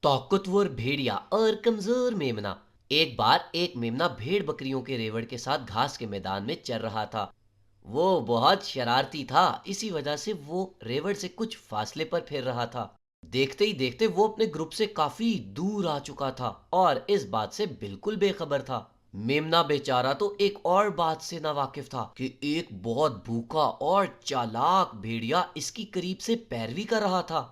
ताकतवर भेड़िया और कमजोर मेमना। एक बार एक मेमना भेड़ बकरियों के रेवड़ के साथ घास के मैदान में चल रहा था। वो बहुत शरारती था, इसी वजह से वो रेवड़ से कुछ फासले पर फिर रहा था। देखते ही देखते वो अपने ग्रुप से काफी दूर आ चुका था और इस बात से बिल्कुल बेखबर था। मेमना बेचारा तो एक और बात से नावाकिफ था कि एक बहुत भूखा और चालाक भेड़िया इसकी करीब से पैरवी कर रहा था।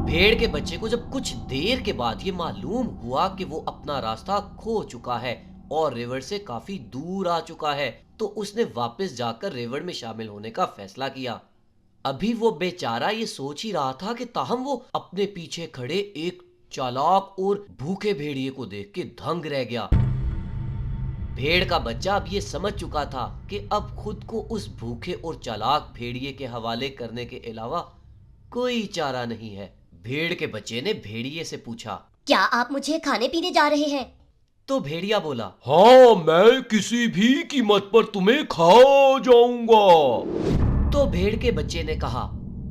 भेड़ के बच्चे को जब कुछ देर के बाद ये मालूम हुआ कि वो अपना रास्ता खो चुका है और रेवड़ से काफी दूर आ चुका है, तो उसने वापस जाकर रेवड़ में शामिल होने का फैसला किया। अभी वो बेचारा ये सोच ही रहा था कि ताहम वो अपने पीछे खड़े एक चालाक और भूखे भेड़िए को देख के दंग रह गया। भेड़ का बच्चा अब ये समझ चुका था कि अब खुद को उस भूखे और चालाक भेड़िए के हवाले करने के अलावा कोई चारा नहीं है। भेड़ के बच्चे ने भेड़िए से पूछा, क्या आप मुझे खाने पीने जा रहे हैं? तो भेड़िया बोला, हाँ, मैं किसी भी कीमत पर तुम्हें खा जाऊंगा। तो भेड़ के बच्चे ने कहा,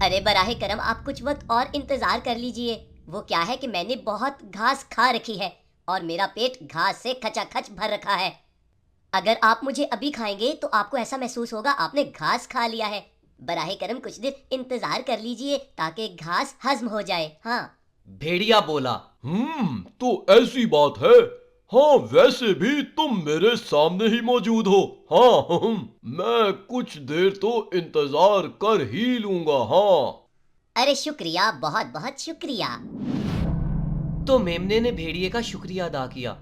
अरे बराहे करम, आप कुछ वक्त और इंतजार कर लीजिए। वो क्या है कि मैंने बहुत घास खा रखी है और मेरा पेट घास से खचाखच भर रखा है। अगर आप मुझे अभी खाएंगे तो आपको ऐसा महसूस होगा आपने घास खा लिया है। बराहे करम कुछ देर इंतजार कर लीजिए ताकि घास हजम हो जाए। हाँ। भेड़िया बोला, तो ऐसी बात है। हाँ, वैसे भी तुम मेरे सामने ही मौजूद हो। हाँ, मैं कुछ देर तो इंतजार कर ही लूंगा। हाँ। अरे शुक्रिया, बहुत बहुत शुक्रिया। तो मेमने ने भेड़िए का शुक्रिया अदा किया।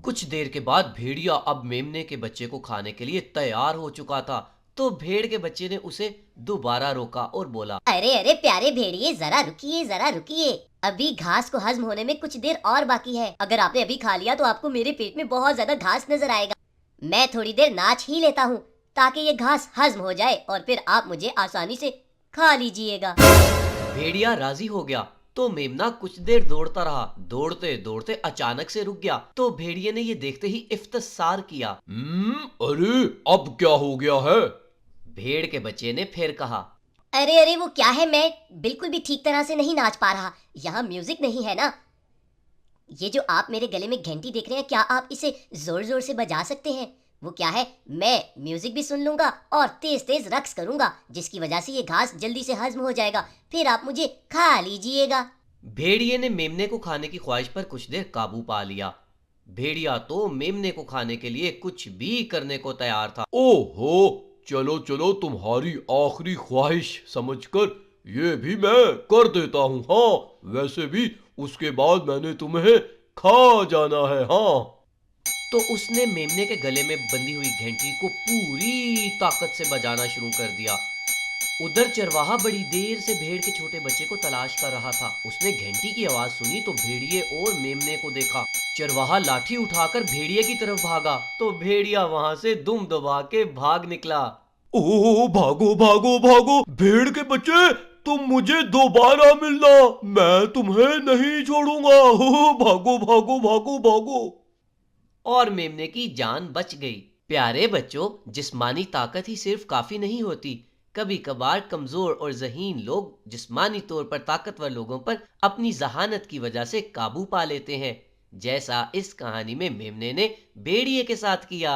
कुछ देर के बाद भेड़िया अब मेमने के बच्चे को खाने के लिए तैयार हो चुका था। तो भेड़ के बच्चे ने उसे दोबारा रोका और बोला, अरे अरे प्यारे भेड़िए, जरा रुकिए जरा रुकिए। अभी घास को हजम होने में कुछ देर और बाकी है। अगर आपने अभी खा लिया तो आपको मेरे पेट में बहुत ज्यादा घास नजर आएगा। मैं थोड़ी देर नाच ही लेता हूँ ताकि ये घास हजम हो जाए और फिर आप मुझे आसानी से खा लीजिएगा। भेड़िया राजी हो गया। तो मेमना कुछ देर दौड़ता रहा। दौड़ते दौड़ते अचानक से रुक गया। तो भेड़िए ने ये देखते ही इफ्तिसार किया, अरे अब क्या हो गया है? भेड़ के बच्चे ने फिर कहा, अरे अरे वो क्या है, मैं बिल्कुल भी ठीक तरह से नहीं नाच पा रहा। यहाँ म्यूजिक नहीं है ना। ये जो आप मेरे गले में घंटी देख रहे हैं, क्या आप इसे जोर जोर से बजा सकते हैं? वो क्या है, मैं म्यूजिक भी सुन लूंगा और तेज तेज रक्स करूंगा, जिसकी वजह से ये घास जल्दी से हजम हो जाएगा। फिर आप मुझे खा लीजिएगा। भेड़िए ने मेमने को खाने की ख्वाहिश पर कुछ देर काबू पा लिया। भेड़िया तो मेमने को खाने के लिए कुछ भी करने को तैयार था। ओहो, चलो चलो, तुम्हारी आखिरी ख्वाहिश समझकर ये भी मैं कर देता हूँ। हाँ, वैसे भी उसके बाद मैंने तुम्हें खा जाना है। हाँ। तो उसने मेमने के गले में बंधी हुई घंटी को पूरी ताकत से बजाना शुरू कर दिया। उधर चरवाहा बड़ी देर से भेड़ के छोटे बच्चे को तलाश कर रहा था। उसने घंटी की आवाज सुनी तो भेड़िए और मेमने को देखा। चरवाहा लाठी उठाकर भेड़िए की तरफ भागा तो भेड़िया वहां से दुम दबा के भाग निकला। ओह, भागो भागो भागो, भेड़ के बच्चे, तुम मुझे दोबारा मिलना, मैं तुम्हें नहीं छोड़ूंगा। ओह, भागो भागो भागो भागो। और मेमने की जान बच गई। प्यारे बच्चों, जिस्मानी ताकत ही सिर्फ काफी नहीं होती। कभी कभार कमजोर और जहीन लोग जिस्मानी तौर पर ताकतवर लोगों पर अपनी जहानत की वजह से काबू पा लेते हैं, जैसा इस कहानी में मेमने ने भेड़िए के साथ किया।